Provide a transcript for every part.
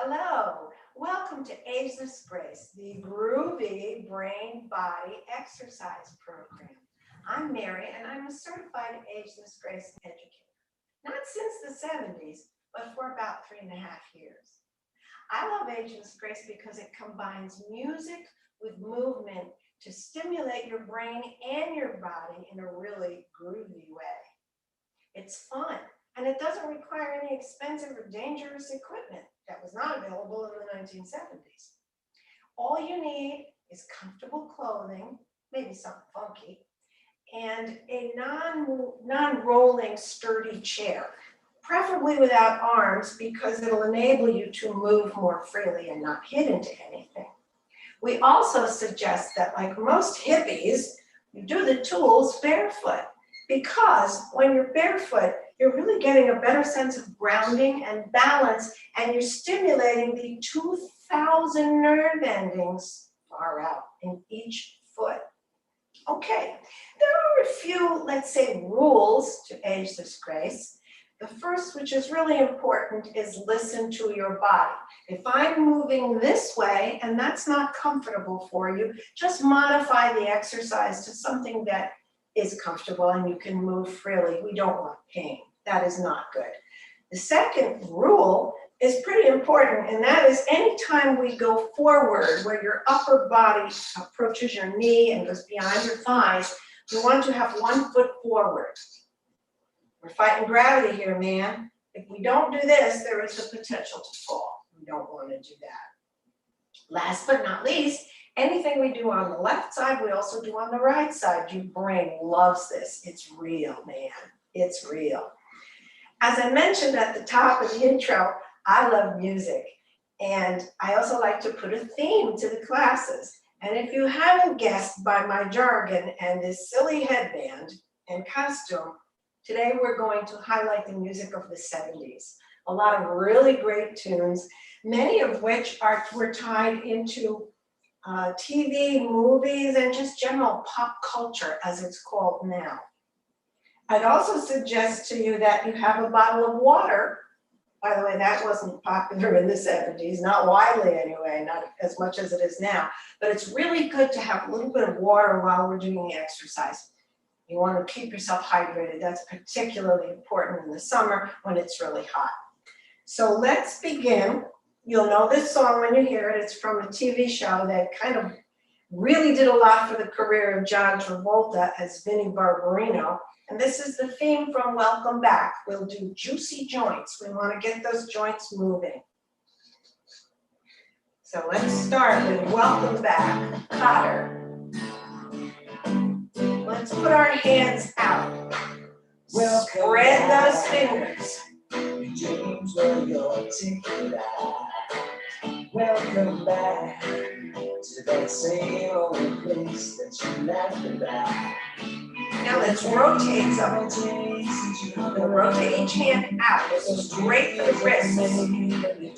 Hello, welcome to Ageless Grace, the groovy brain-body exercise program. I'm Mary and I'm a certified Ageless Grace educator. Not since the 70s, but for about 3.5 years. I love Ageless Grace because it combines music with movement to stimulate your brain and your body in a really groovy way. It's fun, and it doesn't require any expensive or dangerous equipment that was not available in the 1970s. All you need is comfortable clothing, maybe something funky, and a non-rolling sturdy chair, preferably without arms because it'll enable you to move more freely and not hit into anything. We also suggest that, like most hippies, you do the tools barefoot, because when you're barefoot, you're really getting a better sense of grounding and balance, and you're stimulating the 2,000 nerve endings far out in each foot. Okay, there are a few, let's say, rules to Ageless Grace. The first, which is really important, is listen to your body. If I'm moving this way and that's not comfortable for you, just modify the exercise to something that is comfortable and you can move freely. We don't want pain. That is not good. The second rule is pretty important, and that is anytime we go forward where your upper body approaches your knee and goes beyond your thighs, we want to have one foot forward. We're fighting gravity here, man. If we don't do this, there is the potential to fall. We don't want to do that. Last but not least, anything we do on the left side, we also do on the right side. Your brain loves this. It's real, man. It's real. As I mentioned at the top of the intro, I love music. And I also like to put a theme to the classes. And if you haven't guessed by my jargon and this silly headband and costume, today we're going to highlight the music of the 70s. A lot of really great tunes, many of which were tied into TV, movies, and just general pop culture, as it's called now. I'd also suggest to you that you have a bottle of water. By the way, that wasn't popular in the 70s, not widely anyway, not as much as it is now. But it's really good to have a little bit of water while we're doing the exercise. You want to keep yourself hydrated. That's particularly important in the summer when it's really hot. So let's begin. You'll know this song when you hear it. It's from a TV show that kind of really did a lot for the career of John Travolta as Vinnie Barbarino. And this is the theme from Welcome Back. We'll do juicy joints. We want to get those joints moving. So let's start with Welcome Back, Cotter. Let's put our hands out. Spread those fingers. Dreams were your ticket out. Welcome back to that same old place that you laughed about. Now let's rotate some. We'll rotate each hand out. This is great for the wrists.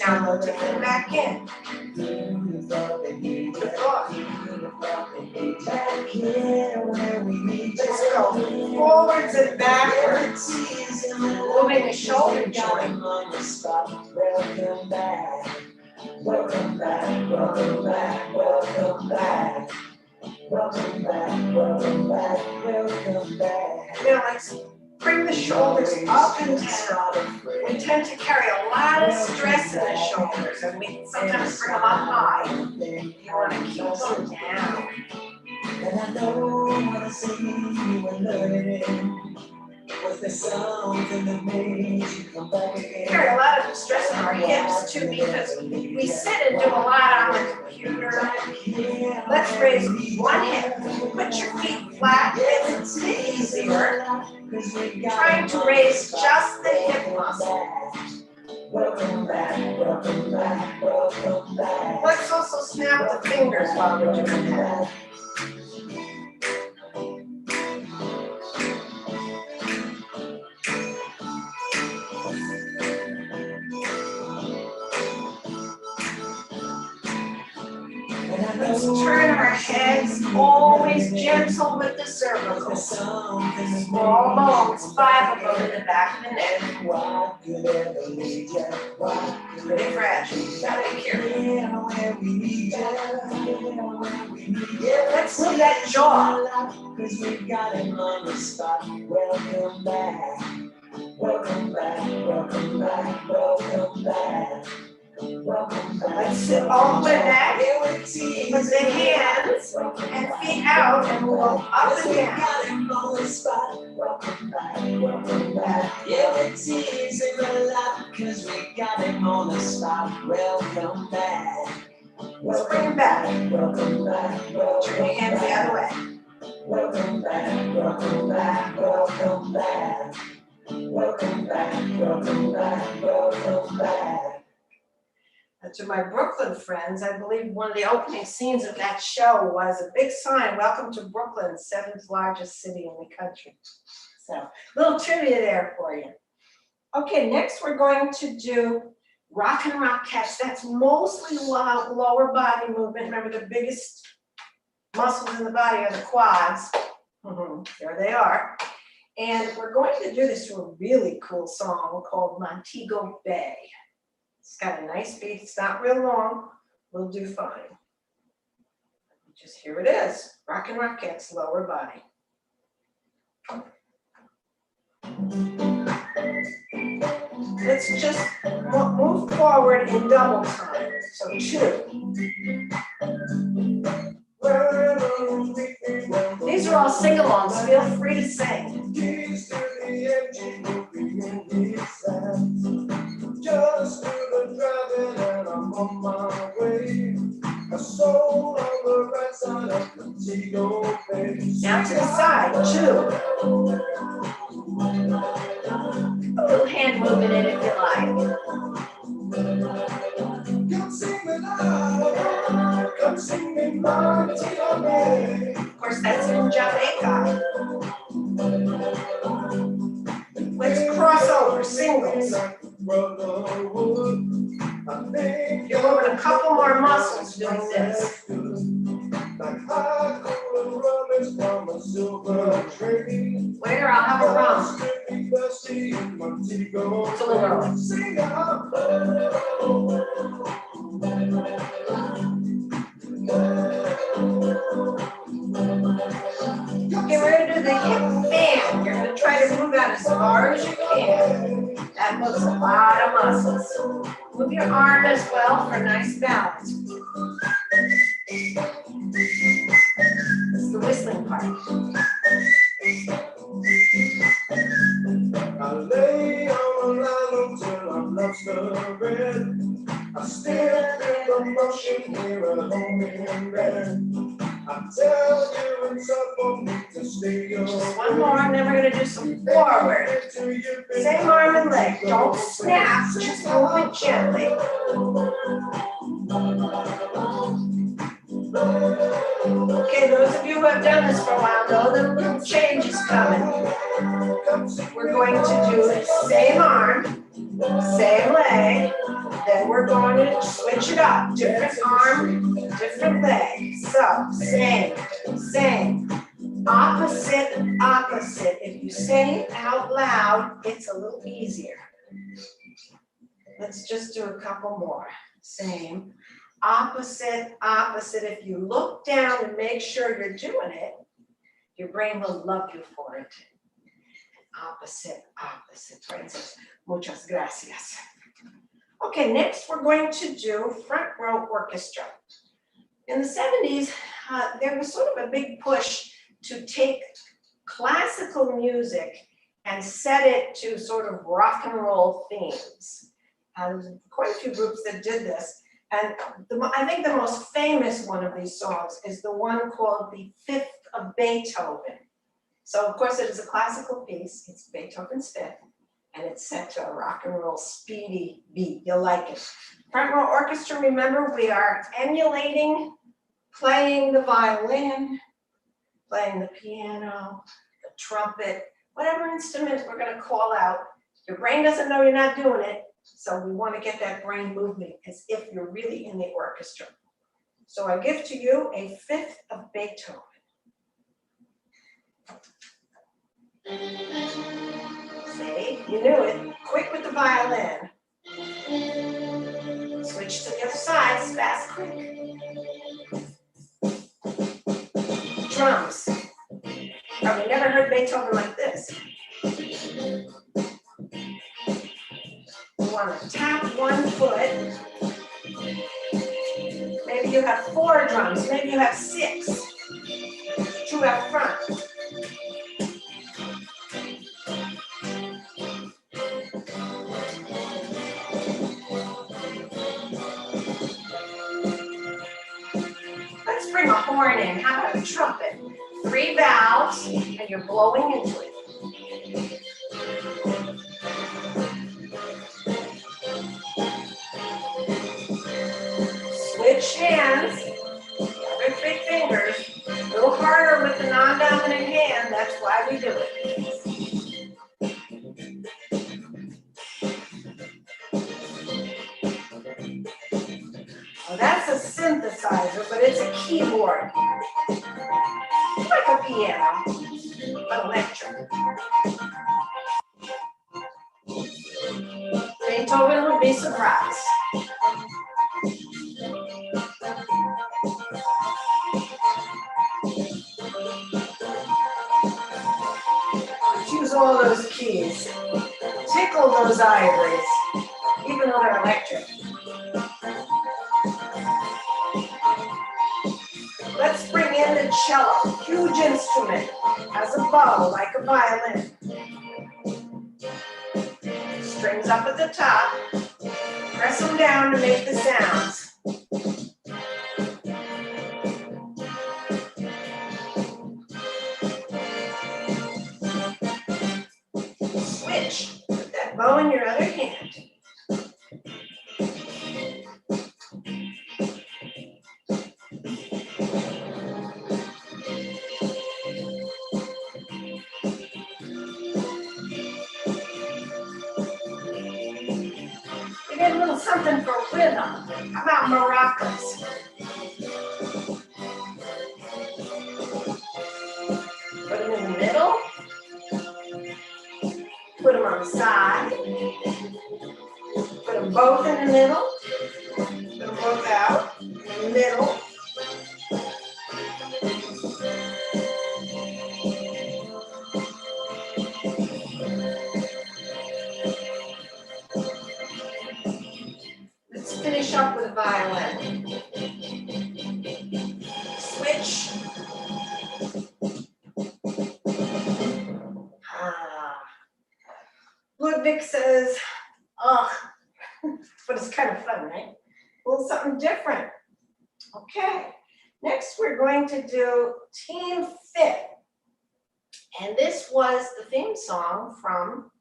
Now rotate them back in. Good thought. Let's go forwards and backwards. Moving the shoulder joint. Welcome back. Welcome back. Welcome back. Welcome back. Welcome back, welcome back, welcome back. Now let's bring the shoulders up and down. We tend to carry a lot of stress in the shoulders, and we sometimes bring them up high. You want to keep them down. And I know when I see you and learning, was there something that made you come back again? We carry a lot of stress in our hips too because we sit and do a lot on the computer. Let's raise one hip. Put your feet flat. It's a bit easier. Trying to raise just the hip muscle. Welcome back, welcome back, welcome back. Let's also snap the fingers while we're doing that. And Let's turn our heads, always gentle with the cervicals. Small bones, 5 of them in the back of the neck. Pretty fragile, gotta be careful. Let's move that jaw. Cause we got him on the spot. Welcome back. Welcome back. Welcome back. Welcome back. Welcome back. Let's sit all the way back with the hands and feet out and move up and down. Got him on the spot. Welcome back. Welcome back. Yeah, we're teasing a lot cause we got him on the spot. Welcome back. Let's bring him back. Welcome back. Turn your hands the other way. Welcome back. Welcome back. Welcome back. Welcome back. Welcome back. Welcome back. And to my Brooklyn friends, I believe one of the opening scenes of that show was a big sign, "Welcome to Brooklyn, 7th largest city in the country." So, little trivia there for you. Okay, next we're going to do rock and rock catch. That's mostly lower body movement. Remember, the biggest muscles in the body are the quads. There they are. And we're going to do this to a really cool song called Montego Bay. It's got a nice beat. It's not real long. We'll do fine. Just here it is. Rock and Rockettes, lower body. Let's just move forward in double time. So 2. These are all sing-alongs. Feel free to sing. Just do the driving and I'm on my way. A soul on the right side of Montego Bay. Now to the side, 2. A little hand movement in if you like. Come sing me now, come sing me Montego Bay. Of course, that's in Jamaica. Let's cross over, singles. You're moving a couple more muscles doing this. Later, I'll have a rum. It's a little early. Okay, we're going to do the hip fan. You're going to try to move out as far as you can. That moves a lot of muscles. Move your arm as well for nice balance. This is the whistling part. I lay on the line until I'm lost the red. I still feel the motion here at home in bed. I tell you it's up for me to stay on. Just one more, and then we're going to do some forward. Same arm and leg. Don't snap, just move it gently. Okay, those of you who have done this for a while know that a little change is coming. We're going to do the same arm, same leg, then we're going to switch it up. Different arm, different leg. So, same, opposite, opposite. If you say it out loud, it's a little easier. Let's just do a couple more. Same. Opposite, opposite. If you look down and make sure you're doing it, your brain will love you for it. Opposite, opposite. Francis, muchas gracias. Okay, next we're going to do front row orchestra. In the 70s, there was sort of a big push to take classical music and set it to sort of rock and roll themes. There was quite a few groups that did this. And I think the most famous one of these songs is the one called The Fifth of Beethoven. So of course it is a classical piece, it's Beethoven's Fifth, and it's set to a rock and roll speedy beat. You'll like it. Front row orchestra, remember, we are emulating playing the violin, playing the piano, the trumpet, whatever instrument we're gonna call out. Your brain doesn't know you're not doing it, so we want to get that brain movement as if you're really in the orchestra. So I give to you a fifth of Beethoven. See, you knew it. Quick with the violin. Switch to the other side, fast, quick. Drums. Probably never heard Beethoven like this. You want to tap one foot. Maybe you have 4 drums, maybe you have 6. 2 out front. Let's bring a horn in. How about a trumpet? 3 valves, and you're blowing into it. Switch hands. Other 3 fingers. A little harder with the non-dominant hand. That's why we do it. Well, that's a synthesizer, but it's a keyboard. Like a piano, but electric. Beethoven would be surprised. Let's use all those keys. Tickle those ivories, even though they're electric. Let's bring in the cello, huge instrument, has a bow like a violin. Strings up at the top, press them down to make the sounds. Switch, put that bow in your other hand. We did a little something for rhythm. How about maracas? Put them in the middle. Put them on the side. Put them both in the middle. Put them both out. In the middle. Let's finish up with a violin. Switch. Ludwig says, ugh, but it's kind of fun, right? A little something different. Okay, next we're going to do Team Fit. And this was the theme song from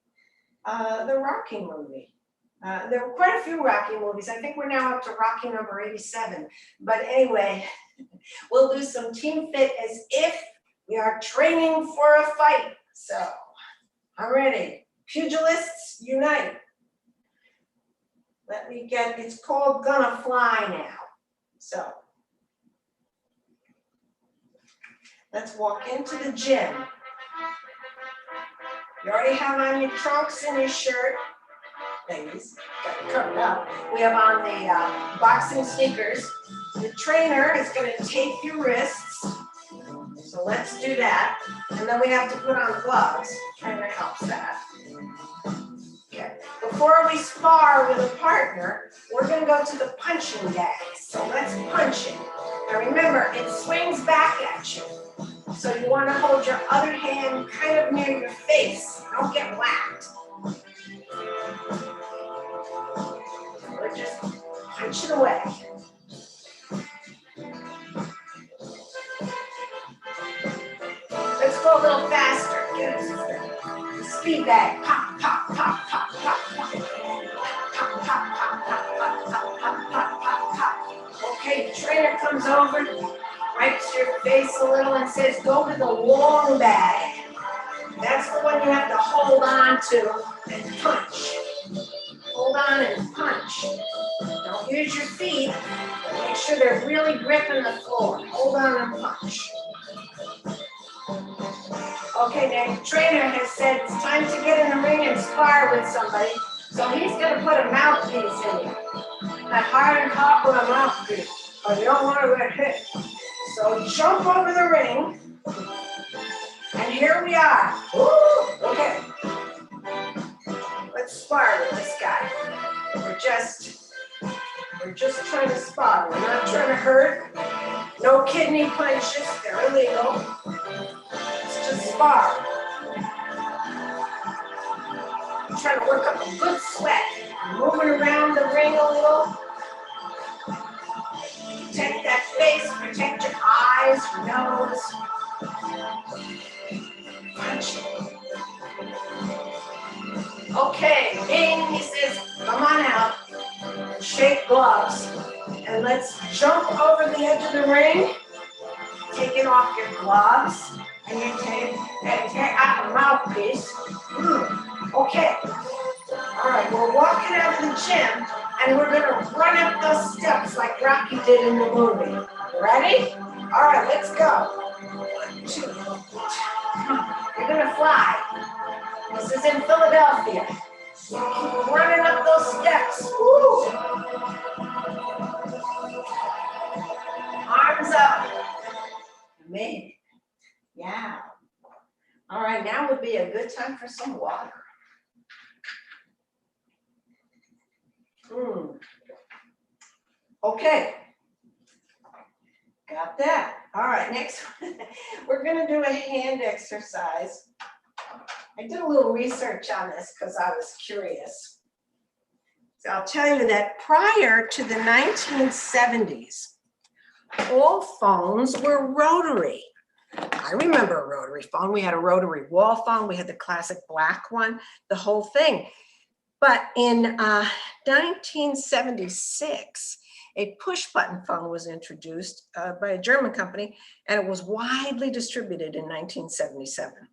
the Rocky movie. There were quite a few Rocky movies. I think we're now up to Rocky number 87. But anyway, we'll do some Team Fit as if we are training for a fight. So, I'm ready. Pugilists, unite. Let me get, it's called Gonna Fly now. So, let's walk into the gym. You already have on your trunks and your shirt. Ladies, got it covered up. We have on the boxing sneakers. The trainer is going to tape your wrists. So let's do that. And then we have to put on gloves. The trainer helps that. Okay. Before we spar with a partner, we're going to go to the punching bag. So let's punch it. Now remember, it swings back at you. So you want to hold your other hand kind of near your face. Don't get whacked. We're just punching away. Let's go a little faster. Get it. Speed bag. Pop, pop, pop, pop, pop, pop. Pop, pop, pop, pop, pop, pop, pop, pop, pop, pop. Okay, the trainer comes over, wipes your face a little and says, go to the long bag. That's the one you have to hold on to and punch. Hold on and punch. Don't use your feet. Make sure they're really gripping the floor. Hold on and punch. Okay, now the trainer has said it's time to get in the ring and spar with somebody. So he's going to put a mouthpiece in you. That hard copper mouthpiece. Or you don't want to get hit. So jump over the ring. And here we are. Woo! Okay. Let's spar with this guy. We're just trying to spar. We're not trying to hurt. No kidney punches. They're illegal. It's just spar. I'm trying to work up a good sweat. Moving around the ring a little. Protect that face. Protect your eyes, your nose. Punch. Okay, Bing, he says, come on out. Shake gloves. And let's jump over the edge of the ring. Taking off your gloves. And you take out the mouthpiece. Okay. All right, we're walking out of the gym and we're going to run up those steps like Rocky did in the movie. Ready? All right, let's go. 1, 2, 3. Come on. You're going to fly. This is in Philadelphia. Keep running up those steps. Woo. Arms up. Made it. Yeah. All right, now would be a good time for some water. Okay. Got that. All right, next we're going to do a hand exercise. I did a little research on this because I was curious. So I'll tell you that prior to the 1970s, all phones were rotary. I remember a rotary phone. We had a rotary wall phone. We had the classic black one, the whole thing. But in 1976, a push button phone was introduced by a German company, and it was widely distributed in 1977.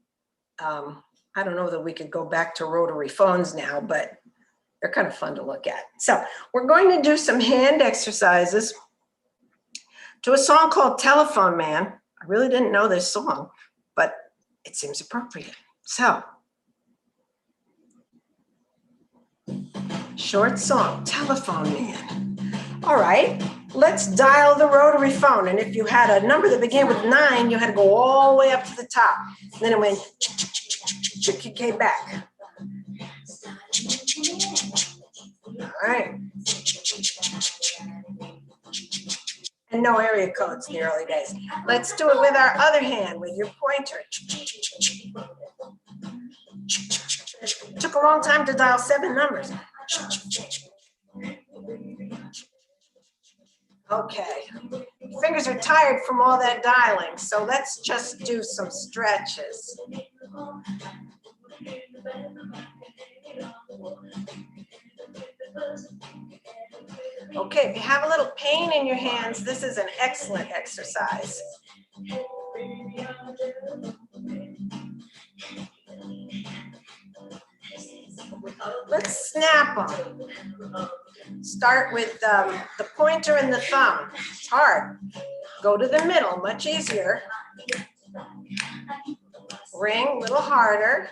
I don't know that we could go back to rotary phones now, but they're kind of fun to look at. So we're going to do some hand exercises to a song called Telephone Man. I really didn't know this song, but it seems appropriate. So, short song, Telephone Man. All right, let's dial the rotary phone. And if you had a number that began with 9, you had to go all the way up to the top. And then it went, you came back. All right. And no area codes in the early days. Let's do it with our other hand, with your pointer. Took a long time to dial 7 numbers. Okay, fingers are tired from all that dialing, so let's just do some stretches. Okay, if you have a little pain in your hands, this is an excellent exercise. Let's snap them. Start with the pointer and the thumb. It's hard. Go to the middle, much easier. Ring, a little harder.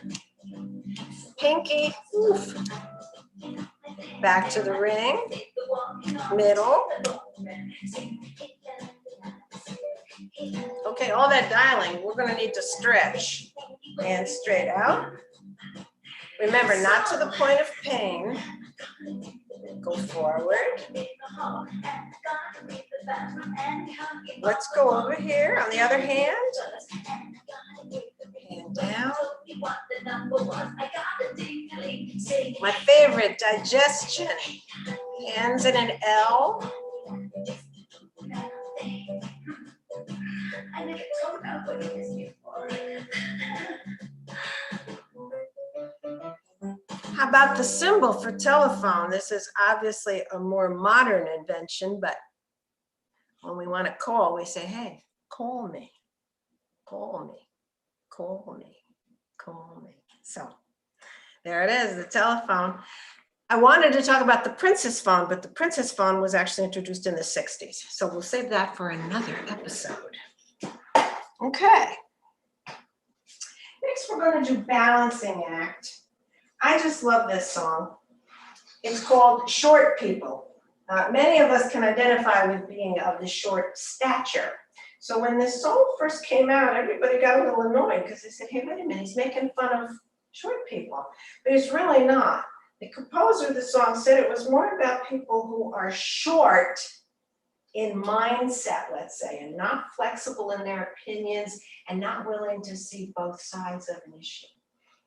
Pinky, oof. Back to the ring. Middle. Okay, all that dialing, we're going to need to stretch. And straight out. Remember, not to the point of pain. Go forward. Let's go over here on the other hand. Hand down. My favorite, digestion. Hands in an L. How about the symbol for telephone? This is obviously a more modern invention, but when we want to call, we say, hey, call me, call me, call me, call me. So there it is, the telephone. I wanted to talk about the princess fawn, but the princess fawn was actually introduced in the 60s. So we'll save that for another episode. Okay. Next, we're going to do balancing act. I just love this song. It's called Short People. Many of us can identify with being of the short stature. So when this song first came out, everybody got a little annoyed because they said, hey, wait a minute, he's making fun of short people. But he's really not. The composer of the song said it was more about people who are short in mindset, let's say, and not flexible in their opinions and not willing to see both sides of an issue.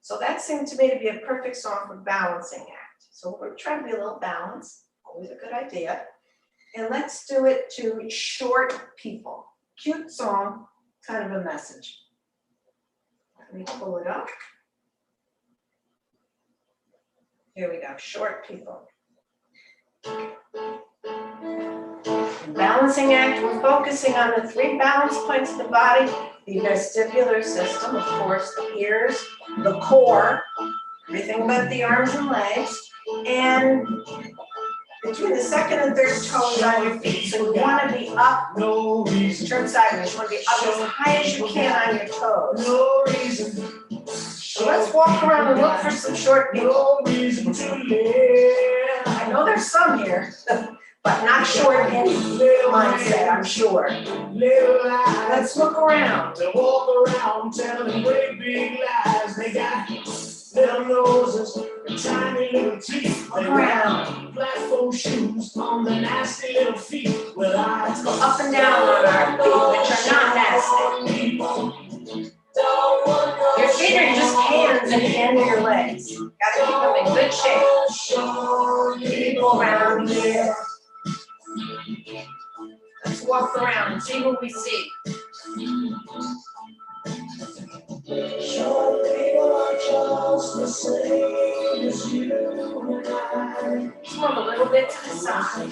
So that seemed to me to be a perfect song for balancing act. So we're trying to be a little balanced, always a good idea. And let's do it to Short People. Cute song, kind of a message. Let me pull it up. Here we go, Short People. In balancing act, we're focusing on the 3 balance points of the body, the vestibular system, of course, the ears, the core, everything but the arms and legs, and between the second and third toes on your feet. So you want to be up, turn sideways, you want to be up as high as you can on your toes. No reason. So let's walk around and look for some short people. No reason to live. I know there's some here, but not short in mindset, I'm sure. Little lies. Let's look around. To walk around telling great big lies. They got little noses and tiny little teeth. They Look around. got platform shoes on the nasty little feet. Well, Let's go up and down on our feet, which are not nasty. Your feet are just hands at the end of your legs. Gotta keep them in good shape. People around here. Let's walk around and see who we see. Short people are just the same as you and I. Move a little bit to the side.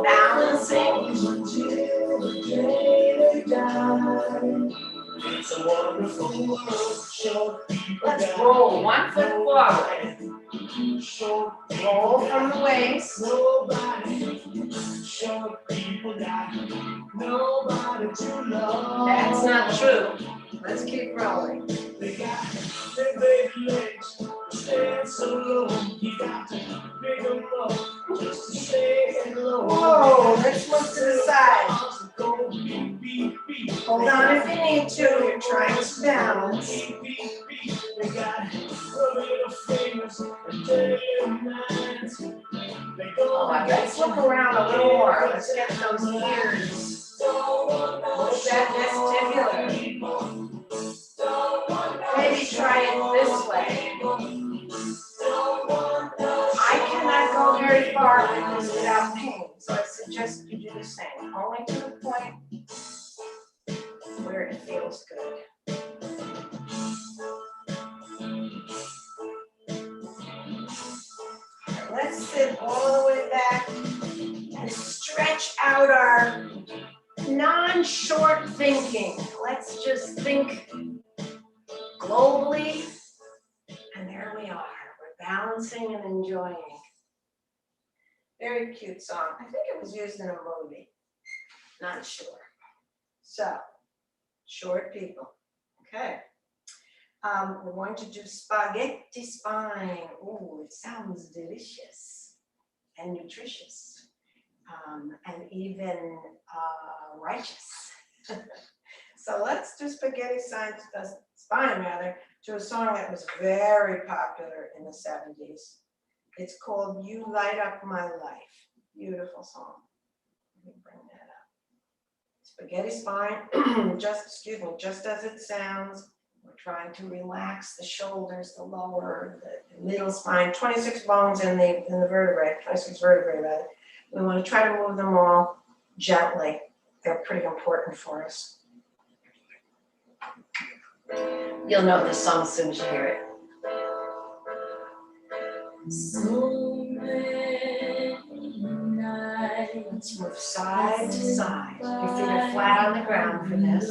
Balancing. Until the day they die. It's a wonderful world. Short people Let's die. roll 1 foot forward. Short Roll from the waist. nobody. Short people die. Nobody to love. That's not true. Let's keep rolling. They got their baby legs, stand so low. You got to pick them up just to stay low. Whoa, let's look to the side. Go beep, beep, beep. Hold on if you need to. You're trying to balance. Beep, beep, beep. They got little fingers and dirty little minds. They go Let's look around a little more. Let's get those ears. Move that vestibular. Maybe try it this way. I cannot go very far with this without pain, so I suggest you do the same. Only to the point where it feels good. Let's sit all the way back and stretch out our non-short thinking. Let's just think globally, and there we are. We're balancing and enjoying. Very cute song. I think it was used in a movie. Not sure. So, Short People. Okay. We're going to do spaghetti spine. Ooh, it sounds delicious and nutritious, and even righteous. So let's do spaghetti spine rather, to a song that was very popular in the 70s. It's called You Light Up My Life. Beautiful song. Let me bring that up. Spaghetti spine, just as it sounds. We're trying to relax the shoulders, the lower, the middle spine, 26 bones in the vertebrae, 26 vertebrae rather. We want to try to move them all gently. They're pretty important for us. You'll know this song as soon as you hear it. So many nights. Move side to side. Your feet are flat on the ground for this.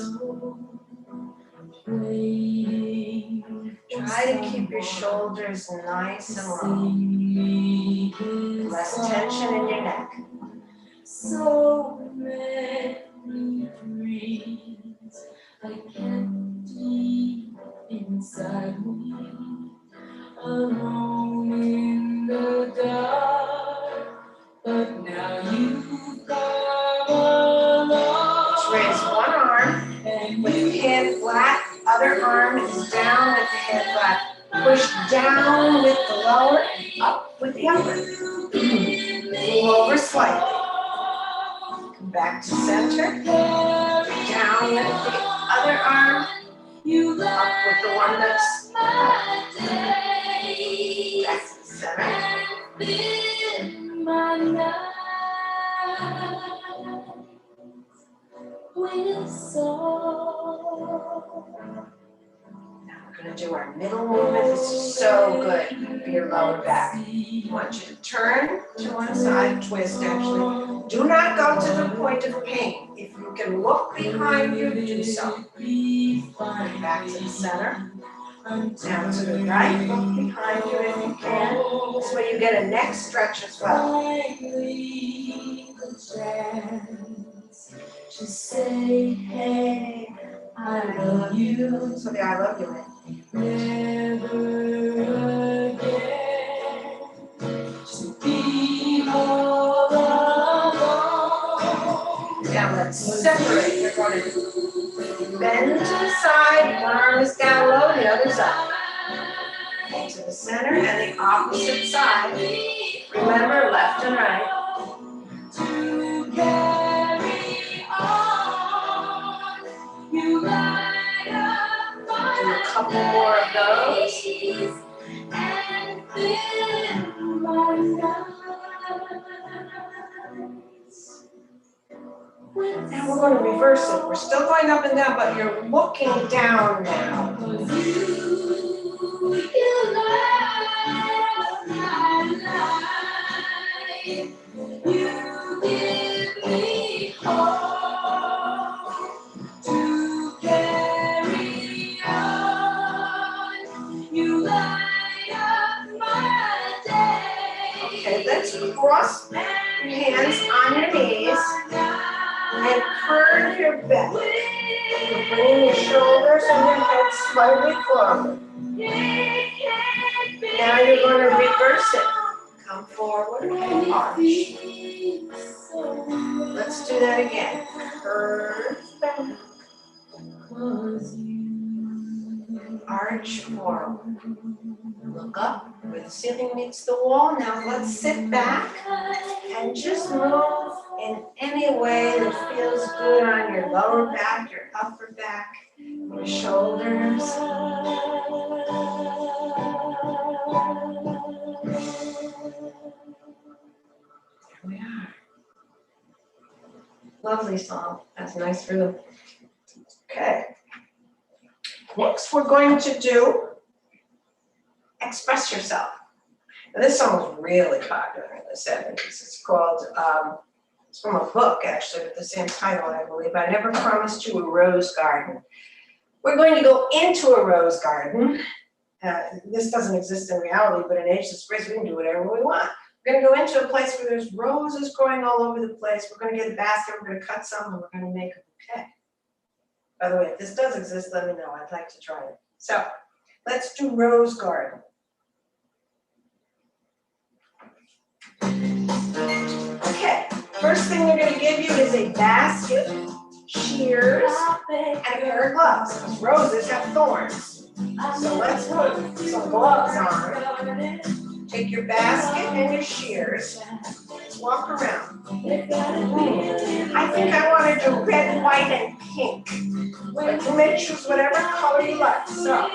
Try to keep your shoulders nice and low. Less tension in your neck. So many dreams I kept deep inside me, alone in the dark. But now you've come along. Let's raise one arm with the hand flat. Other arm is down with the hand flat. Push down with the lower and up with the upper. Move over slightly. Come back to center. Down with the other arm. Up with the one that's back to the center. Now we're going to do our middle movement. This is so good for your lower back. I want you to turn to one side, twist actually. Do not go to the point of pain. If you can look behind you, do so. Back to the center. Down to the right, look behind you if you can. This way you get a neck stretch as well. Just say, hey, I love you. So the I love you man. Never again to be all alone. Now let's separate. We're going to bend to the side. One arm is down low, the other's up. To the center and the opposite side. Remember, left and right. To carry on, you light up my do a couple more of those. And fill my nights. Now we're going to reverse it. We're still going up and down, but you're looking down now. You light up my life. You give me hope to carry on. You light up my day. Okay, let's cross your hands on your knees and curve your back. You're bringing your shoulders and your head slightly forward. Now you're going to reverse it. Come forward and arch. Let's do that again. Curve back. Arch forward. Look up where the ceiling meets the wall. Now let's sit back and just move in any way that feels good on your lower back, your upper back, your shoulders. There we are. Lovely song. That's nice rhythm. Okay. Next, we're going to do Express Yourself. Now, this song was really popular in the 70s. It's called, it's from a book actually with the same title, I believe. I Never Promised You a Rose Garden. We're going to go into a rose garden. This doesn't exist in reality, but in Ageless Grace, we can do whatever we want. We're going to go into a place where there's roses growing all over the place. We're going to get a basket, we're going to cut some, and we're going to make a bouquet. By the way, if this does exist, let me know. I'd like to try it. So let's do rose garden. Okay, first thing we're going to give you is a basket, shears, and a pair of gloves, because roses have thorns. So let's put some gloves on. Take your basket and your shears. Let's walk around. I think I want to do red, white, and pink. But you may choose whatever color you like. So,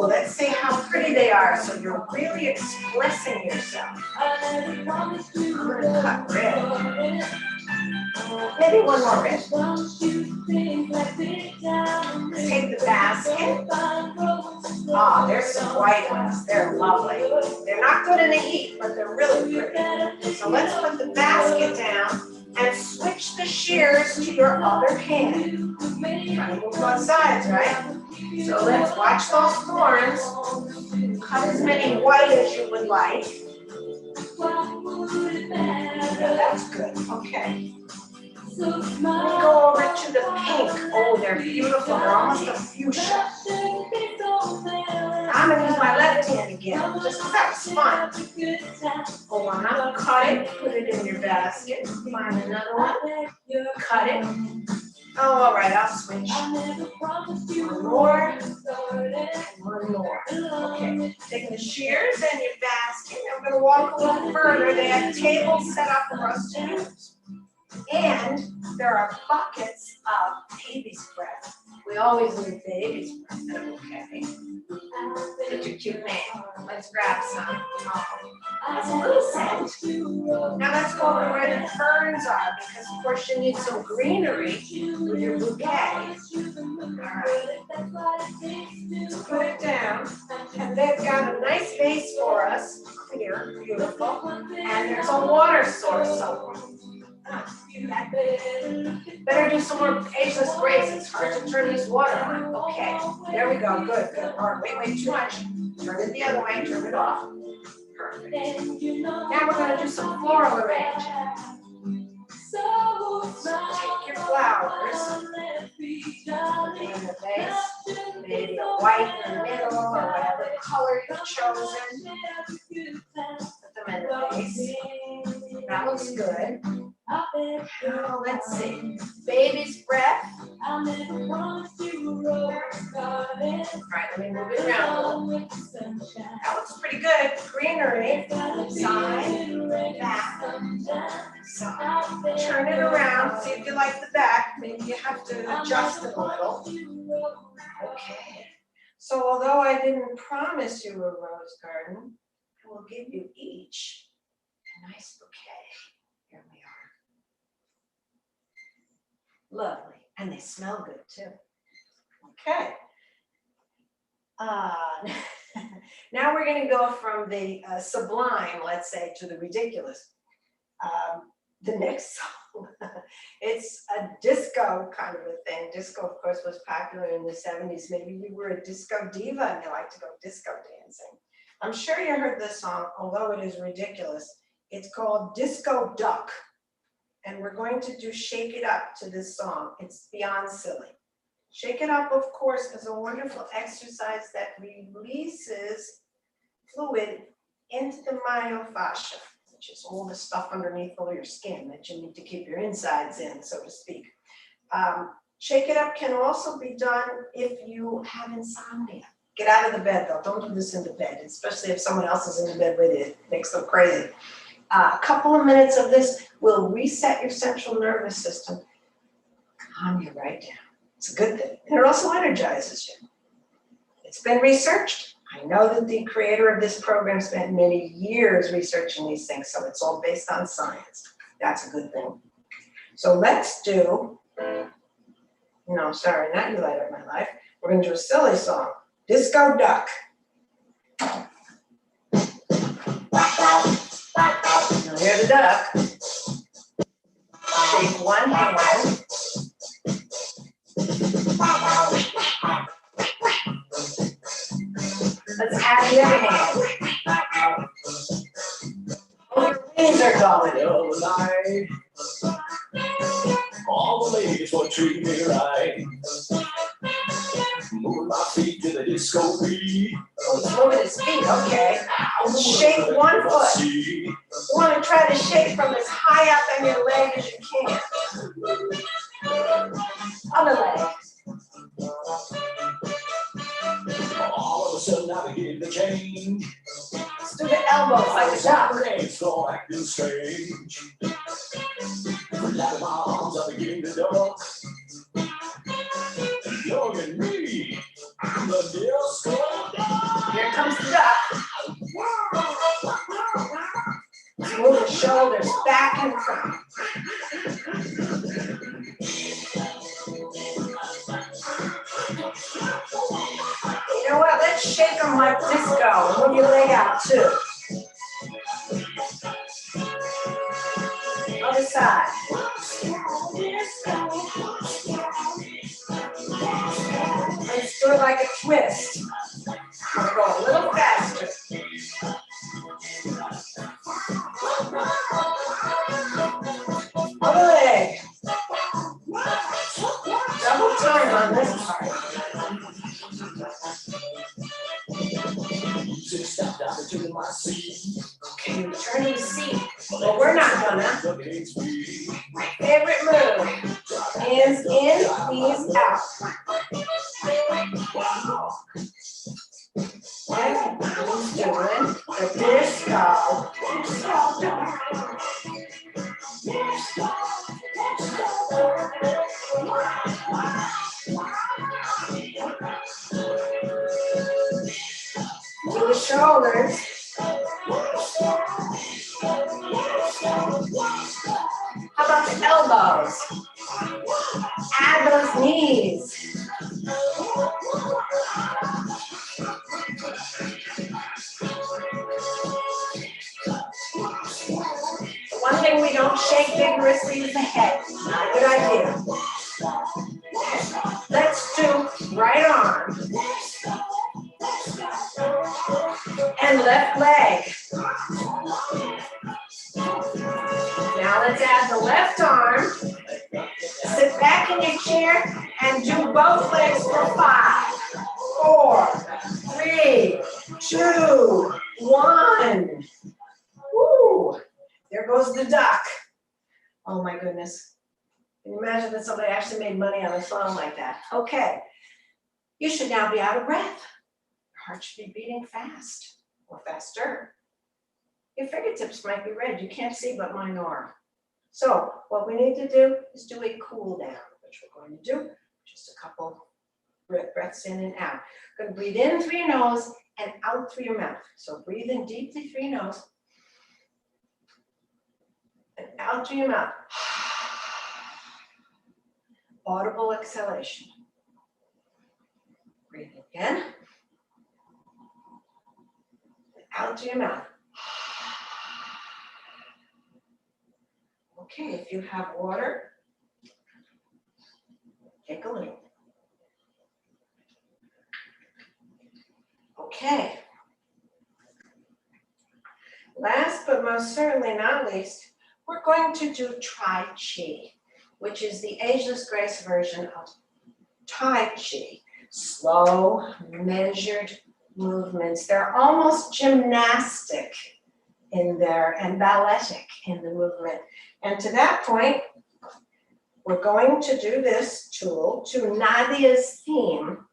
let's see how pretty they are. So you're really expressing yourself. I'm going to cut red. Maybe one more red. Take the basket. Ah, there's some white ones. They're lovely. They're not good in the heat, but they're really pretty. So let's put the basket down and switch the the shears to your other hand. Trying to move both sides, right? So let's watch those thorns. Cut as many white as you would like. Yeah, that's good. Okay. Let me go over to the pink. Oh, they're beautiful. They're almost a fuchsia. I'm going to use my left hand again, just because that was fun. Hold on, I'm going to cut it, put it in your basket. Find another one. Cut it. Oh, all right, I'll switch. One more. And one more. Okay, take the shears and your basket. I'm going to walk a little further. They have tables set up for us to use. And there are buckets of baby's breath. We always need baby's breath. Okay. Such a cute name. Let's grab some. Oh, that's a little scent. Now let's go over where the ferns are, because of course you need some greenery with your bouquet. All right. Let's put it down. And they've got a nice vase for us. Clear, beautiful. And there's a water source somewhere. Better do some more Ageless Grace. It's hard to turn this water on. Okay, there we go. Good, good. All right, wait, too much. Turn it the other way, turn it off. Perfect. Now we're going to do some floral arranging. So take your flowers in the vase, maybe a white in the middle or whatever color you've chosen. Put them in the vase. That looks good. Oh, let's see. Baby's breath. All right, let me move it around. That looks pretty good. Greenery. Side, back, side. Turn it around. See if you like the back. Maybe you have to adjust it a little. Okay. So although I didn't promise you a rose garden, I will give you each a nice bouquet. Here we are. Lovely. And they smell good too. Okay. Now we're going to go from the sublime, let's say, to the ridiculous. The next song, it's a disco kind of a thing. Disco, of course, was popular in the 70s. Maybe you were a disco diva and you like to go disco dancing. I'm sure you heard this song, although it is ridiculous. It's called Disco Duck. And we're going to do Shake It Up to this song. It's beyond silly. Shake It Up, of course, is a wonderful exercise that releases fluid into the myofascia, which is all the stuff underneath all your skin that you need to keep your insides in, so to speak. Shake It Up can also be done if you have insomnia. Get out of the bed, though. Don't do this in the bed, especially if someone else is in the bed with you. It makes them crazy. A couple of minutes of this will reset your central nervous system, calm you right down. It's a good thing. And it also energizes you. It's been researched. I know that the creator of this program spent many years researching these things, so it's all based on science. That's a good thing. So let's do, no, sorry, not You Light Up My Life. We're going to do a silly song, Disco Duck. Now here's the duck. Shake one hand. Let's add the other hand. Oh, your wings are going. All the ladies will treat me right. Moving my feet to the disco beat. Oh, he's moving his feet, okay. Shake one foot. You want to try to shake from as high up on your leg as you can. Other leg. All of a sudden I begin to change. Let's do the elbows like a duck. Legs go acting strange. Flapping my arms, I begin to duck. Look at me, I'm the disco duck. Here comes the duck. Let's move the shoulders back and front. You know what? Let's shake them like disco. Move your leg out too. Other side. like a twist. I'm gonna go a little faster. Other leg. Double time on this part. Okay, return to the seat. Well, we're not gonna. My favorite move. Hands in, knees out. Everybody's doing the disco. To the shoulders. How about the elbows? Add those knees. One thing we don't shake vigorously is the head. Not a good idea. Let's do right arm. And left leg. Now let's add the left arm. Sit back in your chair and do both legs for 5, 4, 3, 2, 1. Woo! There goes the duck. Oh my goodness. Can you imagine that somebody actually made money on a song like that? Okay. You should now be out of breath. Your heart should be beating fast or faster. Your fingertips might be red. You can't see, but mine are. So what we need to do is do a cool down, which we're going to do. Just a couple breaths in and out. Going to breathe in through your nose and out through your mouth. So breathe in deeply through your nose and out through your mouth. Audible exhalation. Breathe again. And out through your mouth. Okay, if you have water, take a little. Okay. Last but most certainly not least, we're going to do Tai Chi, which is the Ageless Grace version of Tai Chi. Slow, measured movements. They're almost gymnastic in there and balletic in the movement. And to that point, we're going to do this tool to Nadia's theme.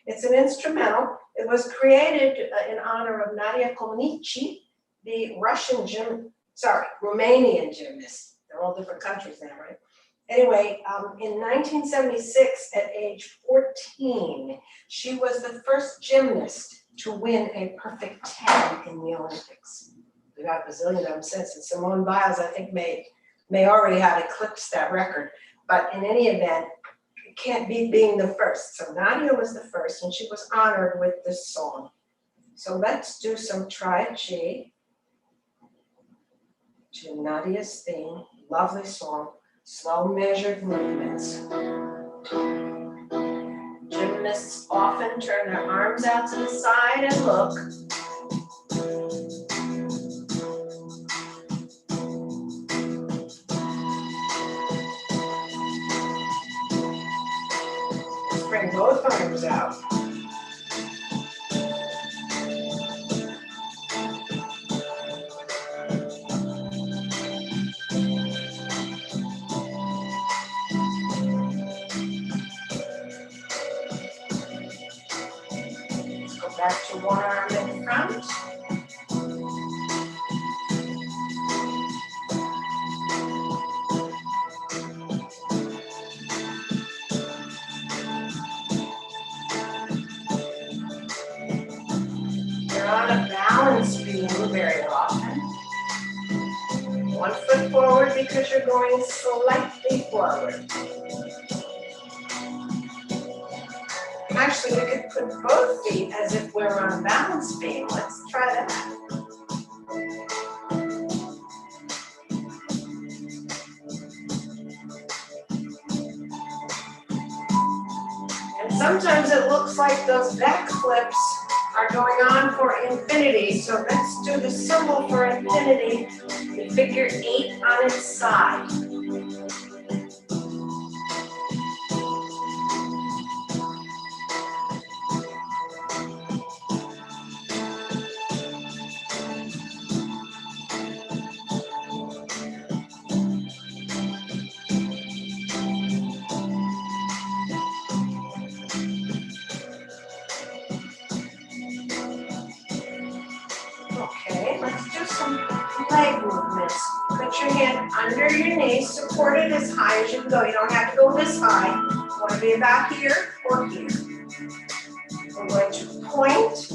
It's an instrumental. It was created in honor of Nadia Comaneci, the Romanian gymnast. They're all different countries now, right? Anyway, in 1976, at age 14, she was the first gymnast to win a perfect 10 in the Olympics. We've got a bazillion of them since, and Simone Biles, I think, may already have eclipsed that record. But in any event, it can't beat being the first. So Nadia was the first, and she was honored with this song. So let's do some Tai Chi to Nadia's theme. Lovely song, slow measured movements. Gymnasts often turn their arms out to the side and look. Bring both arms out. Go back to one arm in front. You're on a balance beam very often. 1 foot forward because you're going slightly forward. Actually, we could put both feet as if we're on a balance beam. Let's try that. And Sometimes it looks like those back flips are going on for infinity. So let's do the symbol for infinity, the figure 8 on its side. Okay, let's do some leg movements. Put your hand under your knee, support it as high as you can go. You don't have to go this high. You want to be about here or here. We're going to point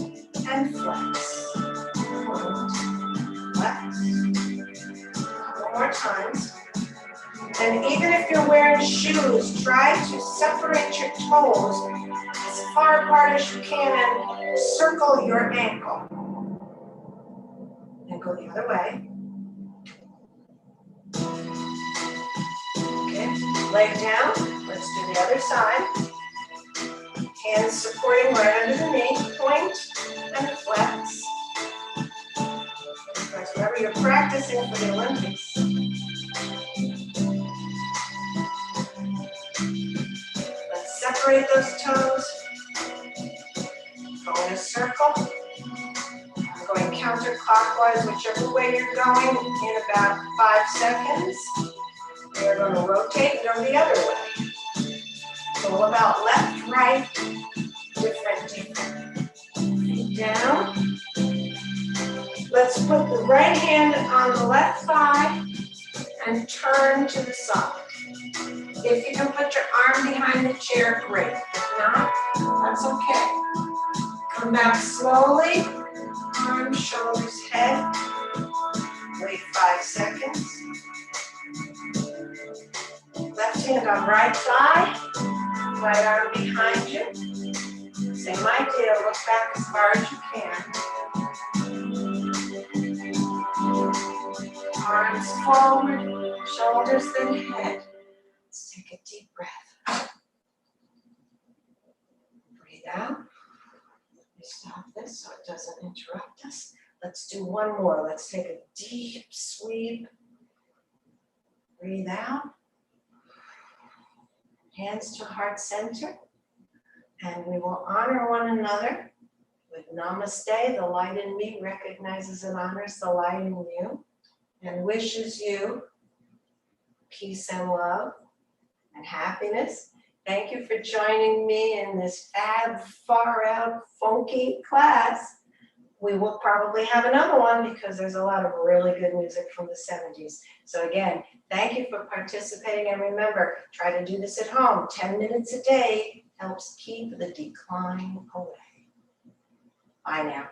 and flex. Point, flex. Couple more times. And even if you're wearing shoes, try to separate your toes as far apart as you can and circle your ankle. And go the other way. Okay, leg down. Let's do the other side. Hands supporting right under the knee. Point and flex. Flex wherever you're practicing for the Olympics. Let's separate those toes. Go in a circle. I'm going counterclockwise, whichever way you're going, in about 5 seconds. We're going to rotate and go the other way. It's all about left, right, different. Feet down. Let's put the right hand on the left thigh and turn to the side. If you can put your arm behind the chair, great. If not, that's okay. Come back slowly. Arms, shoulders, head. Wait 5 seconds. Left hand on right thigh. Right arm behind you. Same idea. Look back as far as you can. Arms forward, shoulders, then head. Let's take a deep breath. Breathe out. Let me stop this so it doesn't interrupt us. Let's do one more. Let's take a deep sweep. Breathe out. Hands to heart center. And we will honor one another with namaste. The light in me recognizes and honors the light in you and wishes you peace and love and happiness. Thank you for joining me in this fab, far out, funky class. We will probably have another one because there's a lot of really good music from the 70s. So again, thank you for participating, and remember, try to do this at home. 10 minutes a day helps keep the decline away. Bye now.